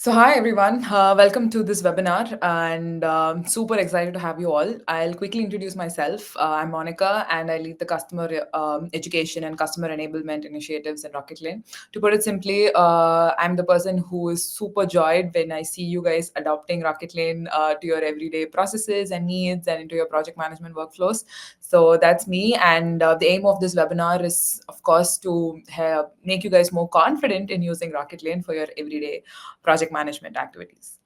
So, hi everyone. Welcome to this webinar, and super excited to have you all. I'll quickly introduce myself. I'm Monica, and I lead the customer education and customer enablement initiatives in Rocketlane. To put it simply, I'm the person who is super joyed when I see you guys adopting Rocketlane to your everyday processes and needs and into your project management workflows. So that's me, and the aim of this webinar is, of course, to make you guys more confident in using Rocketlane for your everyday project management activities.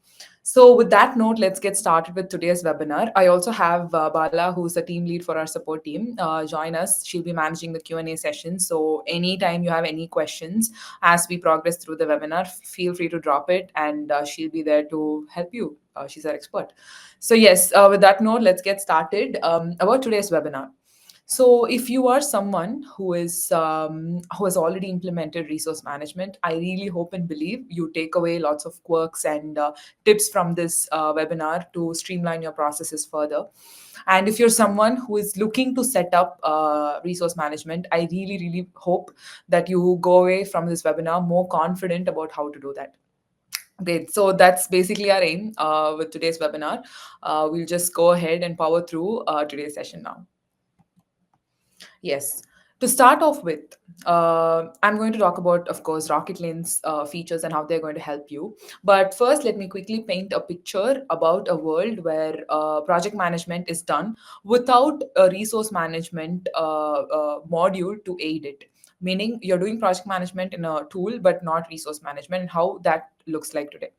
So with that note, let's get started with today's webinar. I also have Bala, who's the team lead for our support team, join us. She'll be managing the Q&A session. So anytime you have any questions as we progress through the webinar, feel free to drop it and she'll be there to help you. She's our expert. So yes, with that note, let's get started about today's webinar. So, if you are someone who has already implemented resource management, I really hope and believe you take away lots of quirks and tips from this webinar to streamline your processes further. And if you're someone who is looking to set up resource management, I really, really hope that you go away from this webinar more confident about how to do that. Great. So that's basically our aim with today's webinar. We'll just go ahead and power through today's session now. Yes. To start off with, I'm going to talk about, of course, Rocketlane features and how they're going to help you. But first, let me quickly paint a picture about a world where project management is done without a resource management module to aid it. Meaning, you're doing project management in a tool, but not resource management, and how that looks like today.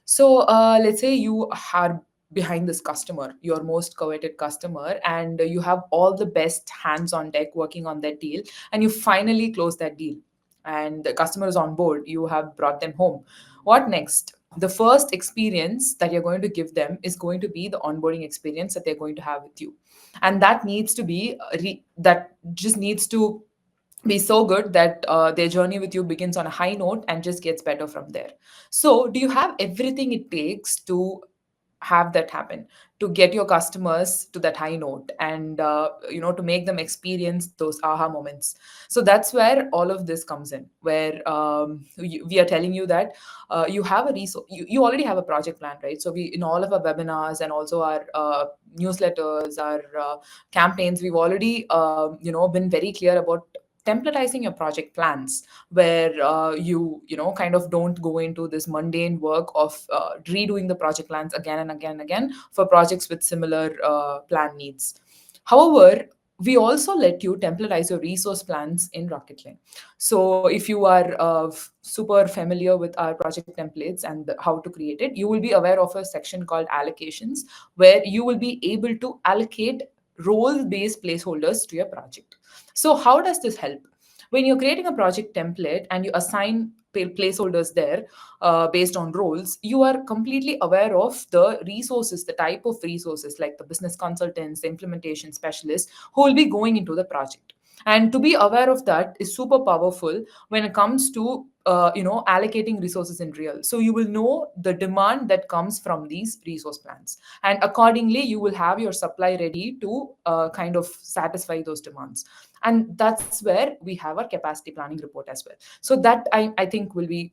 So let's say you are behind this customer, your most coveted customer, and you have all the best hands on deck working on that deal, and you finally close that deal. And the customer is on board, you have brought them home. What next? The first experience that you're going to give them is going to be the onboarding experience that they're going to have with you. And that needs to be, that just needs to be so good that their journey with you begins on a high note and just gets better from there. So, do you have everything it takes to have that happen, to get your customers to that high note, and to make them experience those aha moments? So that's where all of this comes in, where we are telling you that you have a resource, you already have a project plan, right? So we, in all of our webinars and also our newsletters, our campaigns, we've already been very clear about templatizing your project plans, where you kind of don't go into this mundane work of redoing the project plans again and again and again for projects with similar plan needs. However, we also let you templatize your resource plans in Rocketlane. So if you are super familiar with our project templates and how to create it, you will be aware of a section called allocations, where you will be able to allocate role based placeholders to your project. So, how does this help? When you're creating a project template and you assign placeholders there based on roles, you are completely aware of the resources, the type of resources like the business consultants, the implementation specialists who will be going into the project. And to be aware of that is super powerful when it comes to allocating resources in real. So you will know the demand that comes from these resource plans, and accordingly you will have your supply ready to kind of satisfy those demands. And that's where we have our capacity planning report as well. So that I think will be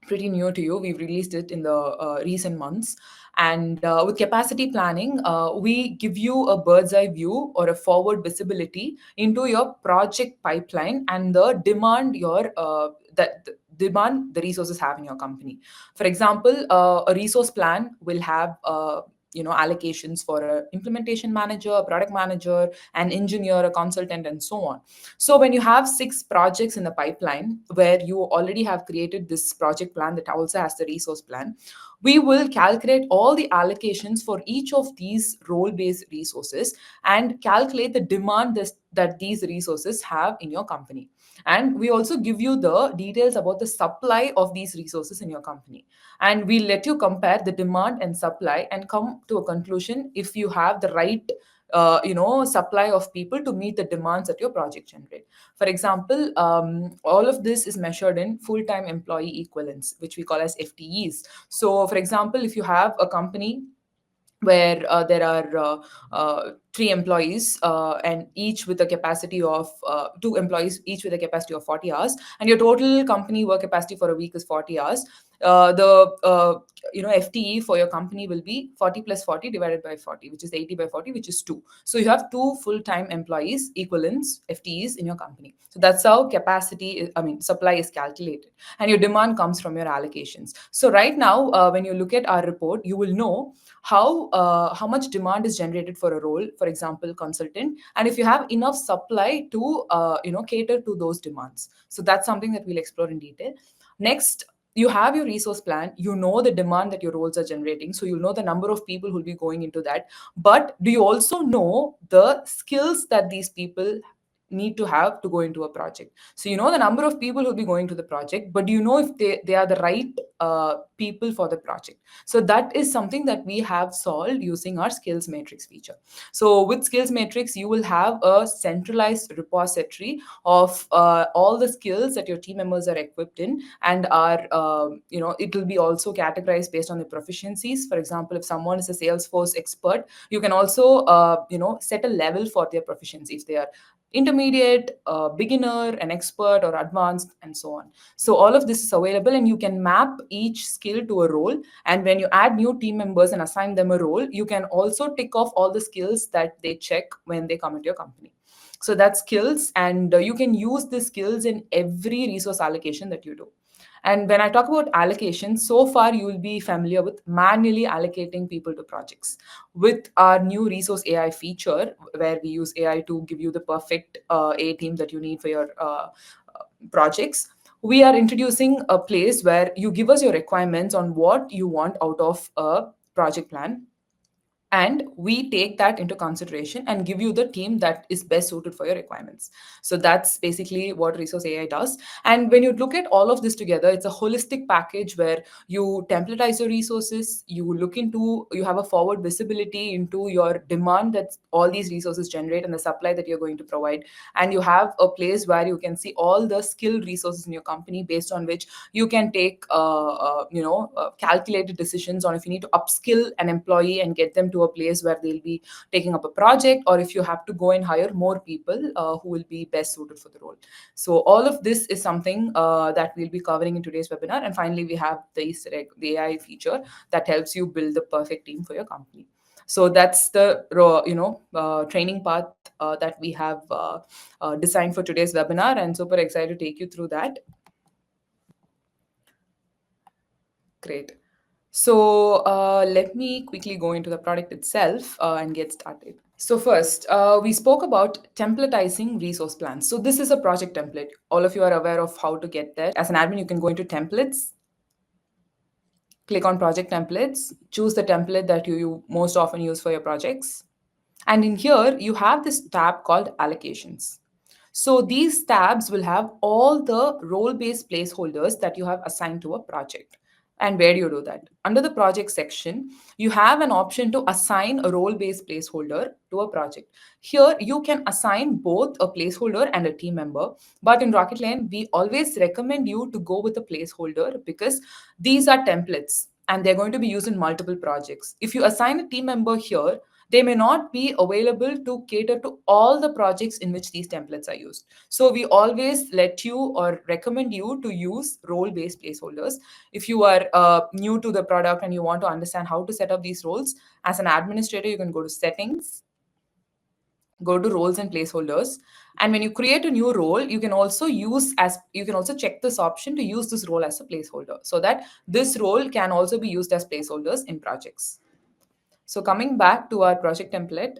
pretty new to you. We've released it in the recent months. And with capacity planning, we give you a bird's eye view or a forward visibility into your project pipeline and the demand demand the resources have in your company. For example, a resource plan will have allocations for a implementation manager, a product manager, an engineer, a consultant, and so on. So when you have 6 projects in the pipeline where you already have created this project plan that also has the resource plan, we will calculate all the allocations for each of these role based resources and calculate the demand that these resources have in your company. And we also give you the details about the supply of these resources in your company. And we let you compare the demand and supply and come to a conclusion if you have the right supply of people to meet the demands that your project generate. For example, all of this is measured in full-time employee equivalents, which we call as FTEs. So for example, if you have a company where there are 3 employees and each with a capacity of 2 employees, each with a capacity of 40 hours, and your total company work capacity for a week is 40 hours, The FTE for your company will be 40 plus 40 divided by 40, which is 80 by 40, which is 2. So you have two full-time employees equivalents FTEs in your company. So that's how supply is calculated, and your demand comes from your allocations. So right now, when you look at our report, you will know how much demand is generated for a role, for example consultant, and if you have enough supply to cater to those demands. So that's something that we'll explore in detail. Next, you have your resource plan, you know the demand that your roles are generating, so you'll know the number of people who'll be going into that. But do you also know the skills that these people need to have to go into a project? So you know the number of people who'll be going to the project, but do you know if they are the right people for the project? So that is something that we have solved using our skills matrix feature. So with skills matrix, you will have a centralized repository of all the skills that your team members are equipped in, and are it will be also categorized based on the proficiencies. For example, if someone is a Salesforce expert, you can also set a level for their proficiency, if they are intermediate, beginner, an expert, or advanced, and so on. So all of this is available, and you can map each skill to a role. And when you add new team members and assign them a role, you can also tick off all the skills that they check when they come into your company. So that's skills, and you can use the skills in every resource allocation that you do. And when I talk about allocation, so far you will be familiar with manually allocating people to projects. With our new resource AI feature, where we use AI to give you the perfect A team that you need for your projects, we are introducing a place where you give us your requirements on what you want out of a project plan, and we take that into consideration and give you the team that is best suited for your requirements. So that's basically what resource AI does. And when you look at all of this together, it's a holistic package where you templatize your resources, you have a forward visibility into your demand that all these resources generate and the supply that you're going to provide. And you have a place where you can see all the skilled resources in your company, based on which you can take calculated decisions on if you need to upskill an employee and get them to a place where they'll be taking up a project, or if you have to go and hire more people who will be best suited for the role. So all of this is something that we'll be covering in today's webinar. And finally, we have the Easter egg, the AI feature that helps you build the perfect team for your company. So that's the training path that we have designed for today's webinar, and super excited to take you through that. Great. So let me quickly go into the product itself and get started. So first, we spoke about templatizing resource plans. So this is a project template. All of you are aware of how to get there. As an admin, you can go into templates, click on project templates, choose the template that you most often use for your projects. And in here, you have this tab called allocations. So these tabs will have all the role-based placeholders that you have assigned to a project. And where do you do that? Under the project section, you have an option to assign a role-based placeholder to a project. Here, you can assign both a placeholder and a team member. But in Rocketlane, we always recommend you to go with a placeholder, because these are templates and they're going to be used in multiple projects. If you assign a team member here, they may not be available to cater to all the projects in which these templates are used. So we always let you or recommend you to use role-based placeholders. If you are new to the product and you want to understand how to set up these roles, as an administrator, you can go to settings, go to roles and placeholders. And when you create a new role, you can also check this option to use this role as a placeholder, so that this role can also be used as placeholders in projects. So coming back to our project template,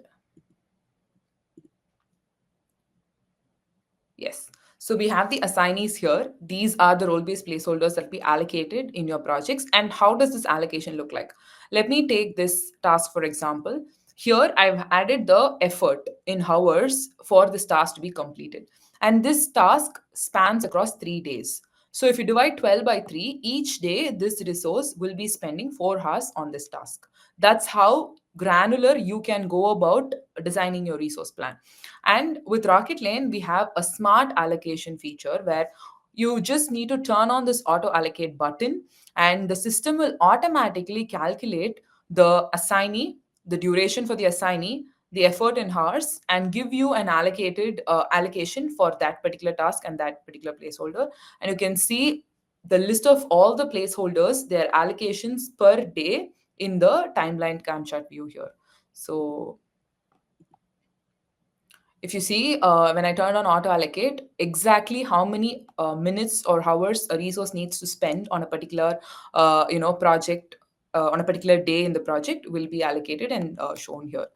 yes. So we have the assignees here. These are the role-based placeholders that we allocated in your projects. And how does this allocation look like? Let me take this task, for example. Here, I've added the effort in hours for this task to be completed. And this task spans across 3 days. So if you divide 12 by 3, each day this resource will be spending 4 hours on this task. That's how granular you can go about designing your resource plan. And with Rocketlane, we have a smart allocation feature where you just need to turn on this auto allocate button, and the system will automatically calculate the assignee, the duration for the assignee, the effort in hours, and give you an allocated allocation for that particular task and that particular placeholder. And you can see the list of all the placeholders, their allocations per day in the timeline Gantt chart view here. So if you see, when I turn on auto allocate, exactly how many minutes or hours a resource needs to spend on a particular, project, on a particular day in the project will be allocated and shown here.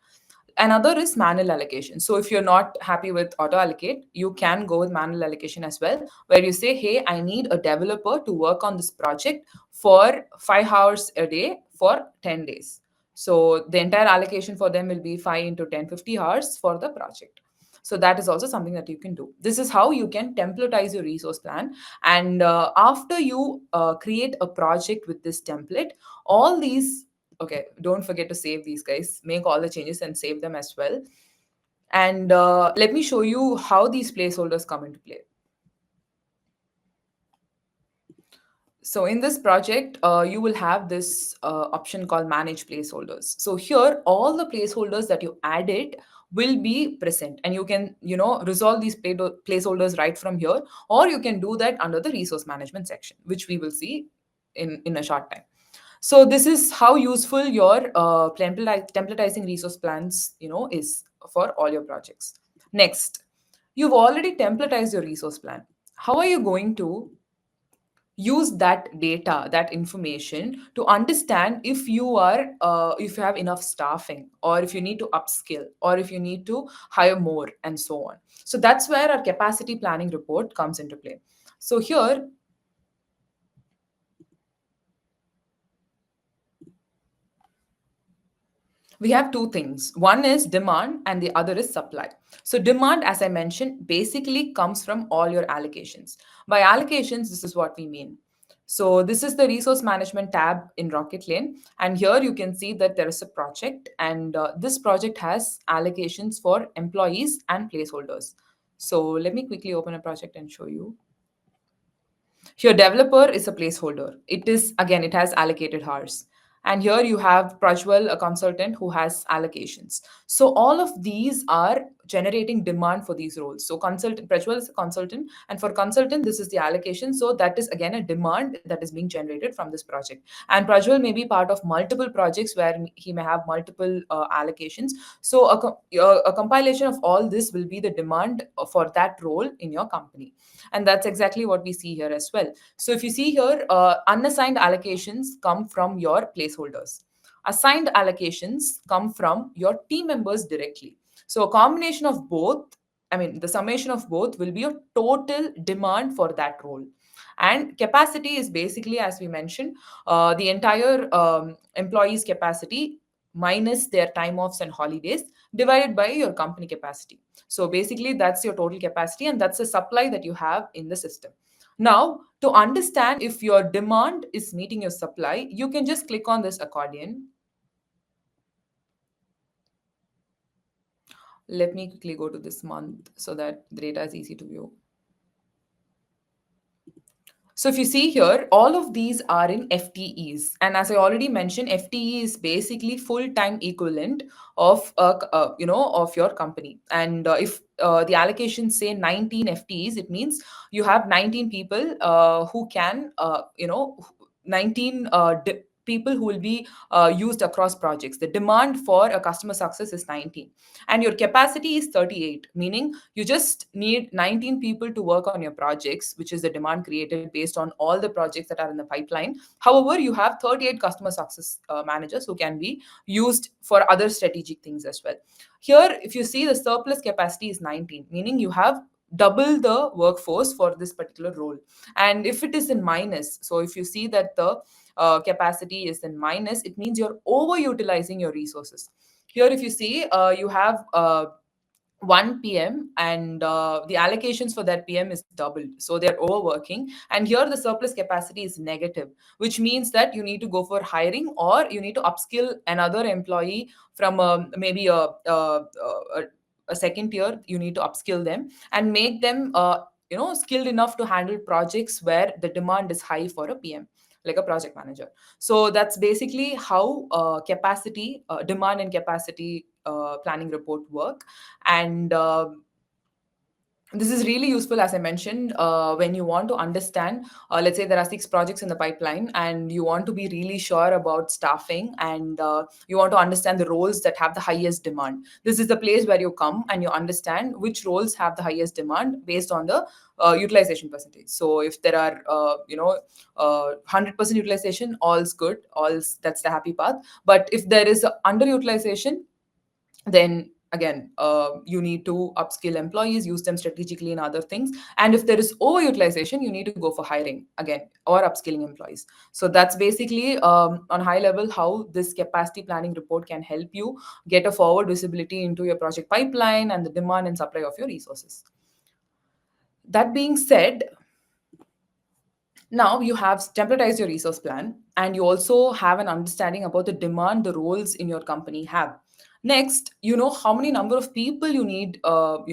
Another is manual allocation. So if you're not happy with auto allocate, you can go with manual allocation as well, where you say, hey, I need a developer to work on this project for 5 hours a day for 10 days. So the entire allocation for them will be 5 into 10, 50 hours for the project. So that is also something that you can do. This is how you can templatize your resource plan. And after you create a project with this template, all these, okay, don't forget to save these guys, make all the changes and save them as well. And let me show you how these placeholders come into play. So in this project, you will have this option called manage placeholders. So here, all the placeholders that you added will be present, and you can, resolve these placeholders right from here, or you can do that under the resource management section, which we will see in a short time. So this is how useful your templatizing resource plans, is for all your projects. Next, you've already templatized your resource plan. How are you going to use that data, that information, to understand if you have enough staffing, or if you need to upskill, or if you need to hire more, and so on. So that's where our capacity planning report comes into play. So here we have two things. One is demand and the other is supply. So demand, as I mentioned, basically comes from all your allocations. By allocations, this is what we mean. So this is the resource management tab in Rocketlane, and here you can see that there is a project, and this project has allocations for employees and placeholders. So let me quickly open a project and show you. Here, developer is a placeholder. It is, again, it has allocated hours. And here you have Prajwal, a consultant who has allocations. So all of these are generating demand for these roles. So consultant, Prajwal is a consultant, and for consultant, this is the allocation. So that is again a demand that is being generated from this project. And Prajwal may be part of multiple projects where he may have multiple allocations. So a compilation of all this will be the demand for that role in your company. And that's exactly what we see here as well. So if you see here, unassigned allocations come from your placeholders. Assigned allocations come from your team members directly. So a combination of both, I mean, the summation of both will be your total demand for that role. And capacity is basically, as we mentioned, the entire employees' capacity minus their time offs and holidays divided by your company capacity. So basically, that's your total capacity, and that's the supply that you have in the system. Now, to understand if your demand is meeting your supply, you can just click on this accordion. Let me quickly go to this month so that the data is easy to view. So if you see here, all of these are in FTEs. And as I already mentioned, FTE is basically full-time equivalent of, of your company. And if the allocations say 19 FTEs, it means you have 19 people who can, 19 people who will be used across projects. The demand for a customer success is 19. And your capacity is 38, meaning you just need 19 people to work on your projects, which is the demand created based on all the projects that are in the pipeline. However, you have 38 customer success managers who can be used for other strategic things as well. Here, if you see, the surplus capacity is 19, meaning you have double the workforce for this particular role. And if it is in minus, so if you see that the capacity is in minus, it means you're overutilizing your resources. Here, if you see, you have one PM, and the allocations for that PM is doubled. So they're overworking. And here the surplus capacity is negative, which means that you need to go for hiring, or you need to upskill another employee from maybe a second tier. You need to upskill them and make them skilled enough to handle projects where the demand is high for a PM, like a project manager. So that's basically how capacity, demand and capacity planning report work. And This is really useful, as I mentioned, when you want to understand, let's say there are 6 projects in the pipeline and you want to be really sure about staffing, and you want to understand the roles that have the highest demand. This is the place where you come and you understand which roles have the highest demand based on the utilization percentage. So if there are 100% utilization, all's good, all's that's the happy path. But if there is a underutilization, then again, you need to upskill employees, use them strategically in other things. And if there is overutilization, you need to go for hiring again or upskilling employees. So that's basically, on high level, how this capacity planning report can help you get a forward visibility into your project pipeline and the demand and supply of your resources. That being said, now you have templatized your resource plan, and you also have an understanding about the demand the roles in your company have. Next, you know how many number of people you need, for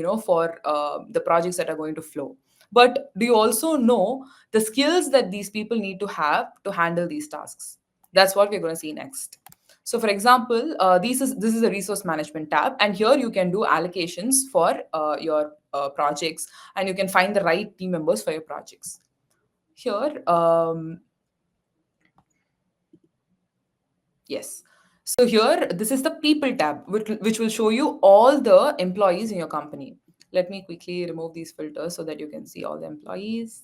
the projects that are going to flow. But do you also know the skills that these people need to have to handle these tasks? That's what we're going to see next. So, for example, this is a resource management tab, and here you can do allocations for your projects, and you can find the right team members for your projects. Here, yes. So here, this is the people tab, which will show you all the employees in your company. Let me quickly remove these filters so that you can see all the employees.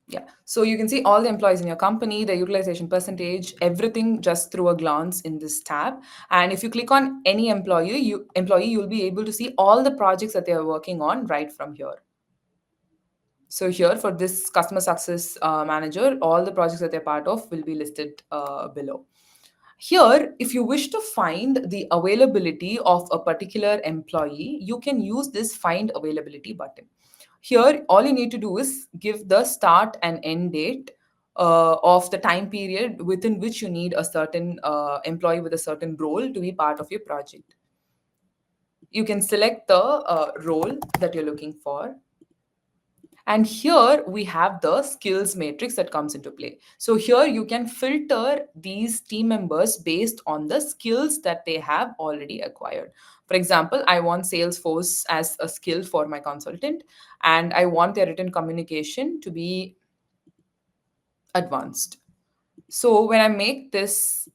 Yeah. So you can see all the employees in your company, the utilization percentage, everything just through a glance in this tab. And if you click on any employee, you'll be able to see all the projects that they are working on right from here. So here for this customer success manager, all the projects that they're part of will be listed below. Here, if you wish to find the availability of a particular employee, you can use this find availability button. Here, all you need to do is give the start and end date of the time period within which you need a certain employee with a certain role to be part of your project. You can select the role that you're looking for, and here we have the skills matrix that comes into play. So here you can filter these team members based on the skills that they have already acquired. For example, I want Salesforce as a skill for my consultant, and I want their written communication to be advanced. So when I make this,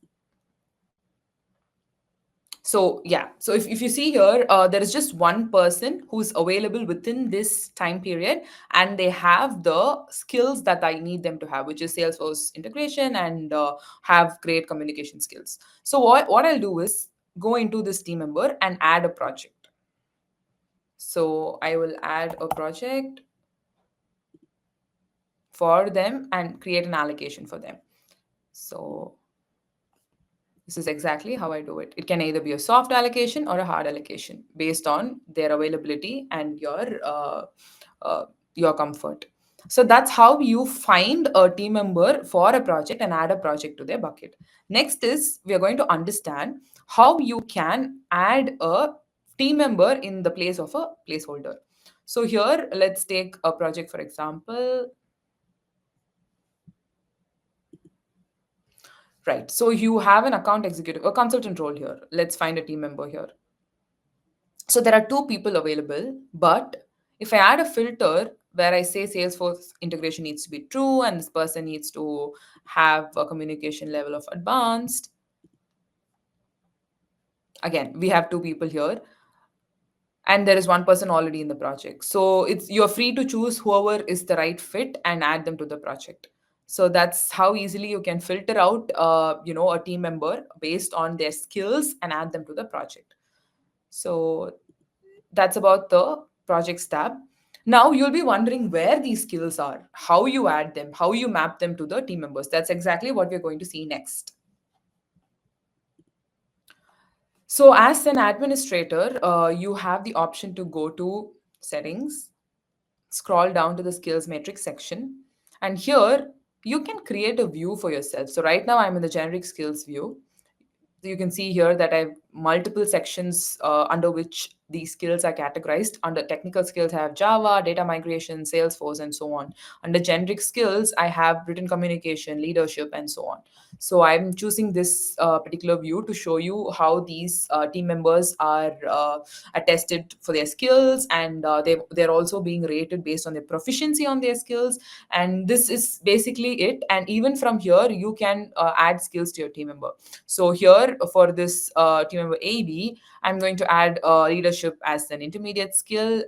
so yeah, so if you see here, there is just one person who's available within this time period, and they have the skills that I need them to have, which is Salesforce integration and have great communication skills. So what I'll do is go into this team member and add a project. So I will add a project for them and create an allocation for them. So this is exactly how I do it. It can either be a soft allocation or a hard allocation based on their availability and uh, your comfort. So that's how you find a team member for a project and add a project to their bucket. Next is we are going to understand how you can add a team member in the place of a placeholder. So here, let's take a project for example. Right. So you have an account executive, a consultant role here. Let's find a team member here. So there are 2 people available, but if I add a filter where I say Salesforce integration needs to be true and this person needs to have a communication level of advanced, again, we have 2 people here, and there is one person already in the project. So it's you're free to choose whoever is the right fit and add them to the project. So that's how easily you can filter out a team member based on their skills and add them to the project. So that's about the projects tab. Now you'll be wondering where these skills are, how you add them, how you map them to the team members. That's exactly what we're going to see next. So as an administrator, you have the option to go to settings, scroll down to the skills matrix section, and here you can create a view for yourself. So right now I'm in the generic skills view. So you can see here that I've multiple sections under which these skills are categorized. Under technical skills, I have Java, data migration, Salesforce, and so on. Under generic skills, I have written communication, leadership, and so on. So I'm choosing this particular view to show you how these team members are tested for their skills, and they're also being rated based on their proficiency on their skills. And this is basically it. And even from here, you can add skills to your team member. So here for this team member AB, I'm going to add leadership as an intermediate skill,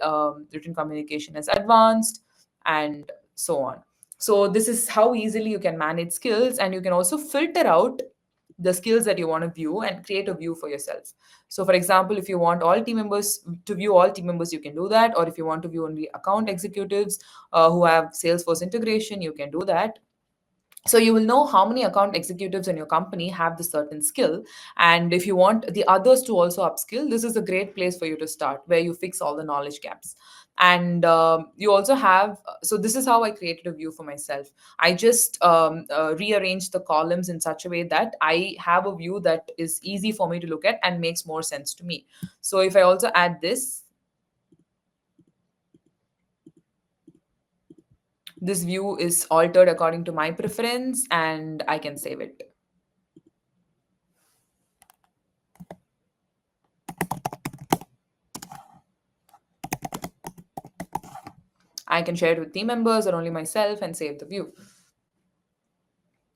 written communication as advanced, and so on. So this is how easily you can manage skills, and you can also filter out the skills that you want to view and create a view for yourself. So for example, if you want all team members to view all team members, you can do that. Or if you want to view only account executives who have Salesforce integration, you can do that. So you will know how many account executives in your company have this certain skill. And if you want the others to also upskill, this is a great place for you to start, where you fix all the knowledge gaps. And you also have, so this is how I created a view for myself. I just rearranged the columns in such a way that I have a view that is easy for me to look at and makes more sense to me. So if I also add this view is altered according to my preference, and I can save it. I can share it with team members or only myself and save the view.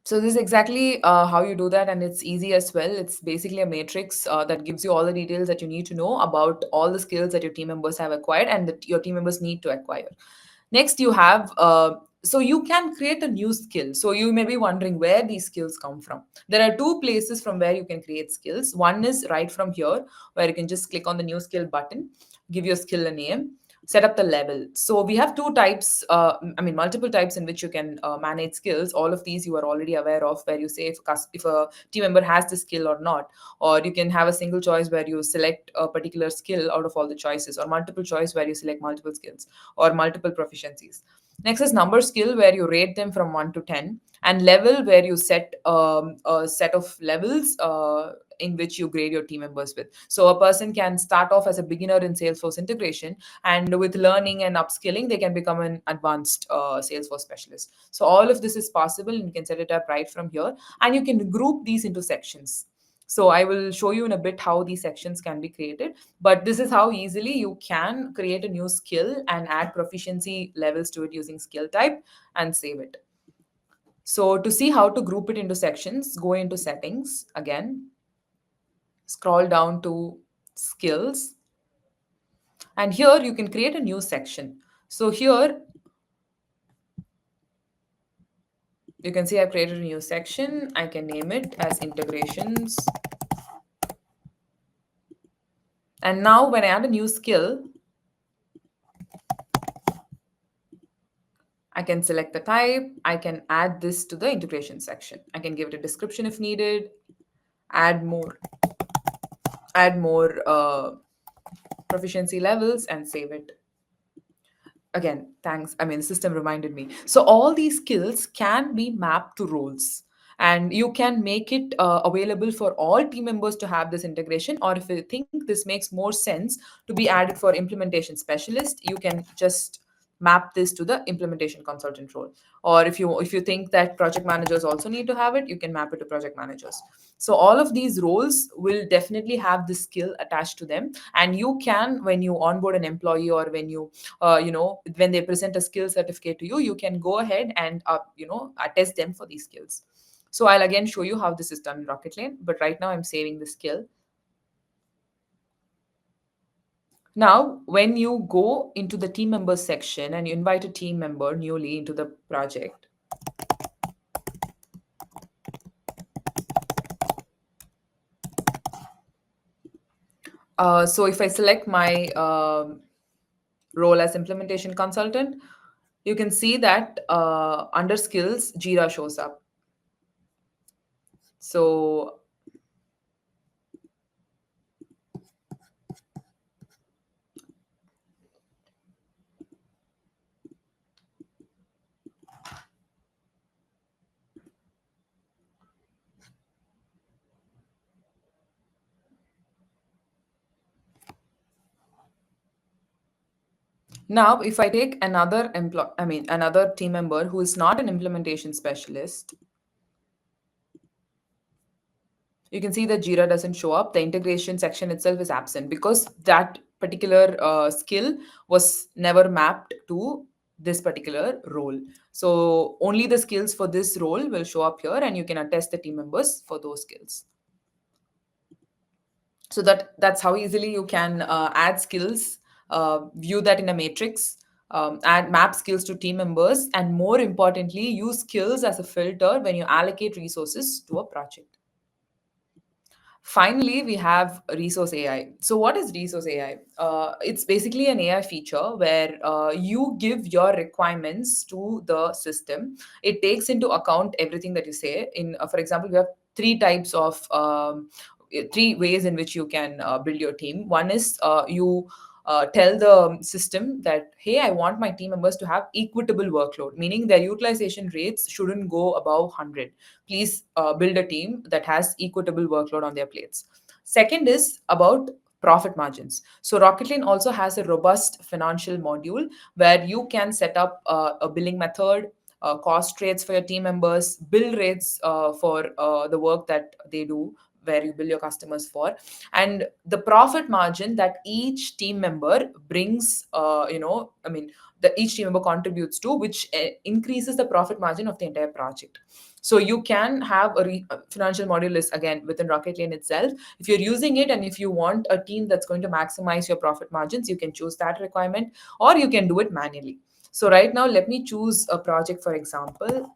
So this is exactly how you do that, and it's easy as well. It's basically a matrix that gives you all the details that you need to know about all the skills that your team members have acquired and that your team members need to acquire. Next, you have so you can create a new skill. So you may be wondering where these skills come from. There are two places from where you can create skills. One is right from here, where you can just click on the new skill button, give your skill a name, set up the level. So we have two types, multiple types in which you can manage skills. All of these you are already aware of, where you say if a team member has the skill or not. Or you can have a single choice where you select a particular skill out of all the choices, or multiple choice where you select multiple skills or multiple proficiencies. Next is number skill, where you rate them from 1 to 10, and level, where you set a set of levels in which you grade your team members with. So a person can start off as a beginner in Salesforce integration, and with learning and upskilling, they can become an advanced Salesforce specialist. So all of this is possible, and you can set it up right from here, and you can group these into sections. So I will show you in a bit how these sections can be created, but this is how easily you can create a new skill and add proficiency levels to it using skill type and save it. So to see how to group it into sections, go into settings again, scroll down to skills, and here you can create a new section. So here you can see I've created a new section. I can name it as integrations. And now when I add a new skill, I can select the type. I can add this to the integration section. I can give it a description if needed, add more, add more proficiency levels, and save it. Again, thanks. I mean, the system reminded me. So all these skills can be mapped to roles, and you can make it available for all team members to have this integration. Or if you think this makes more sense to be added for implementation specialist, you can just map this to the implementation consultant role. Or if you think that project managers also need to have it, you can map it to project managers. So all of these roles will definitely have this skill attached to them, and you can, when you onboard an employee, or when they present a skill certificate to you, you can go ahead and attest them for these skills. So I'll again show you how this is done in Rocketlane, but right now I'm saving the skill. Now when you go into the team members section and you invite a team member newly into the project, so if I select my role as implementation consultant, you can see that under skills Jira shows up. So Now, if I take another team member who is not an implementation specialist, you can see that Jira doesn't show up. The integration section itself is absent because that particular skill was never mapped to this particular role. So only the skills for this role will show up here, and you can attest the team members for those skills. So that's how easily you can add skills, view that in a matrix, add map skills to team members, and more importantly, use skills as a filter when you allocate resources to a project. Finally, we have Resource AI. So, what is Resource AI? It's basically an AI feature where you give your requirements to the system. It takes into account everything that you say. For example, we have three types of three ways in which you can build your team. One is you tell the system that, hey, I want my team members to have equitable workload, meaning their utilization rates shouldn't go above 100. Please build a team that has equitable workload on their plates. Second is about profit margins. So Rocketlane also has a robust financial module where you can set up a billing method, cost rates for your team members, bill rates for the work that they do, where you bill your customers for, and the profit margin that each team member brings, the each team member contributes to, which increases the profit margin of the entire project. So you can have a financial module is again within Rocketlane itself. If you're using it and if you want a team that's going to maximize your profit margins, you can choose that requirement, or you can do it manually. So right now, let me choose a project, for example.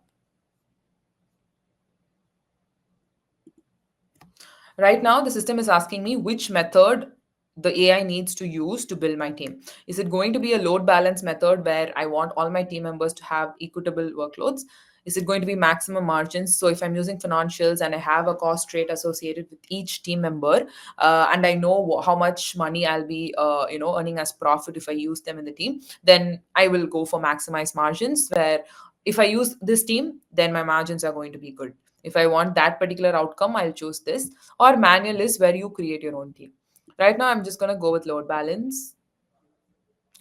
Right now, the system is asking me which method the AI needs to use to build my team. Is it going to be a load balance method where I want all my team members to have equitable workloads? Is it going to be maximum margins? So if I'm using financials and I have a cost rate associated with each team member, and I know how much money I'll be, earning as profit if I use them in the team, then I will go for maximized margins. Where if I use this team, then my margins are going to be good. If I want that particular outcome, I'll choose this. Or manual is where you create your own team. Right now, I'm just going to go with load balance.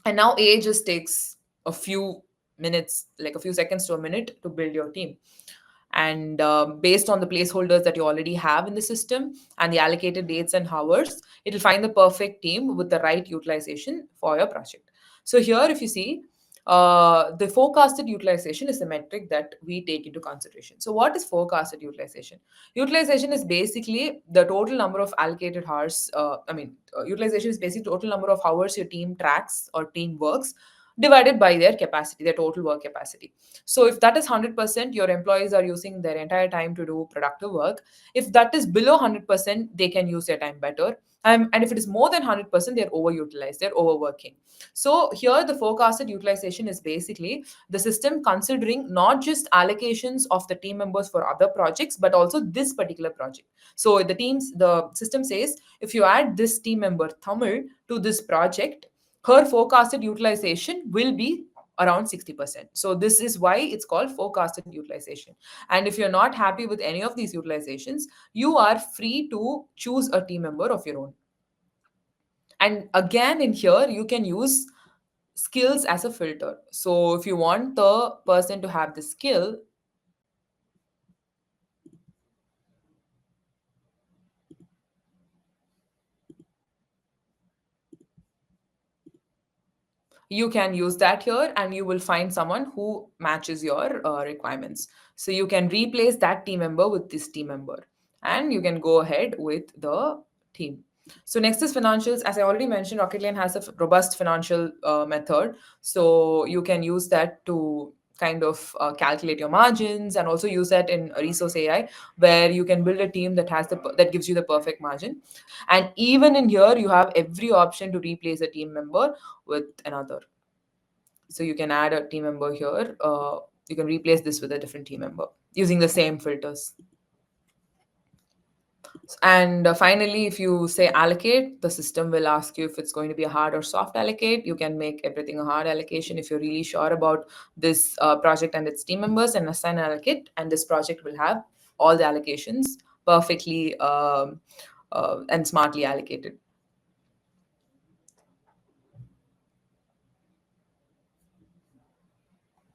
And now AI just takes a few minutes, like a few seconds to a minute to build your team. And based on the placeholders that you already have in the system and the allocated dates and hours, it'll find the perfect team with the right utilization for your project. So here, if you see, the forecasted utilization is the metric that we take into consideration. So what is forecasted utilization? Utilization is basically the total number of allocated hours. Utilization is basically total number of hours your team tracks or team works divided by their capacity, their total work capacity. So if that is 100%, your employees are using their entire time to do productive work. If that is below 100%, they can use their time better. And if it is more than 100%, they're overutilized, they're overworking. So here the forecasted utilization is basically the system considering not just allocations of the team members for other projects, but also this particular project. So the system says, if you add this team member Tamil to this project, her forecasted utilization will be around 60%. So this is why it's called forecasted utilization. And if you're not happy with any of these utilizations, you are free to choose a team member of your own. And again, in here, you can use skills as a filter. So if you want the person to have the skill, you can use that here and you will find someone who matches your requirements. So you can replace that team member with this team member and you can go ahead with the team. So next is financials. As I already mentioned, Rocketlane has a robust financial method. So you can use that to kind of calculate your margins and also use that in Resource AI, where you can build a team that gives you the perfect margin. And even in here, you have every option to replace a team member with another. So you can add a team member here. You can replace this with a different team member using the same filters. And finally, if you say allocate, the system will ask you if it's going to be a hard or soft allocate. You can make everything a hard allocation if you're really sure about this project and its team members, and assign an allocate. And this project will have all the allocations perfectly and smartly allocated.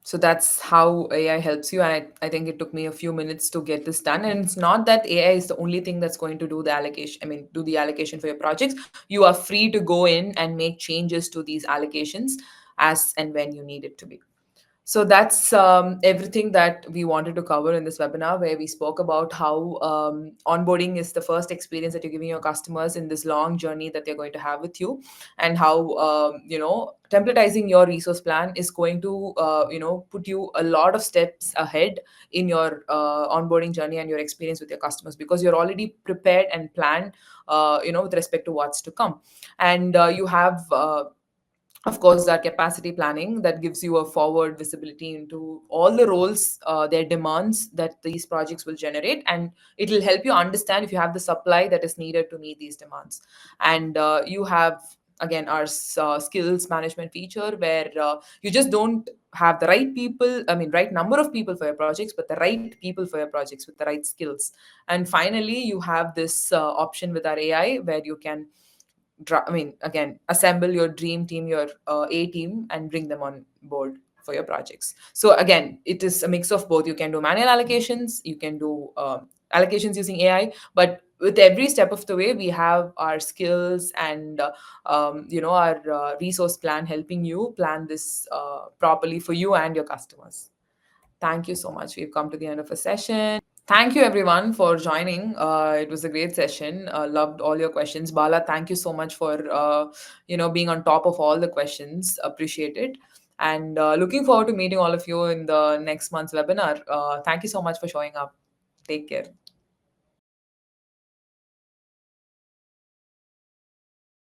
So that's how AI helps you. And I think it took me a few minutes to get this done. And it's not that AI is the only thing that's going to do the allocation, I mean, do the allocation for your projects. You are free to go in and make changes to these allocations as and when you need it to be. So that's everything that we wanted to cover in this webinar, where we spoke about how onboarding is the first experience that you're giving your customers in this long journey that they're going to have with you, and how templatizing your resource plan is going to put you a lot of steps ahead in your onboarding journey and your experience with your customers, because you're already prepared and planned, with respect to what's to come. And you have of course that capacity planning that gives you a forward visibility into all the roles, their demands that these projects will generate, and it will help you understand if you have the supply that is needed to meet these demands. And you have again our skills management feature, where you just don't have the right people, I mean right number of people for your projects, but the right people for your projects with the right skills. And finally you have this option with our AI, where you can I mean, again, assemble your dream team, your A team, and bring them on board for your projects. So again, it is a mix of both. You can do manual allocations, you can do allocations using AI, but with every step of the way, we have our skills and our resource plan helping you plan this properly for you and your customers. Thank you so much. We've come to the end of a session. Thank you everyone for joining. It was a great session. Loved all your questions. Bala, thank you so much for being on top of all the questions. Appreciate it. And looking forward to meeting all of you in the next month's webinar. Thank you so much for showing up. Take care.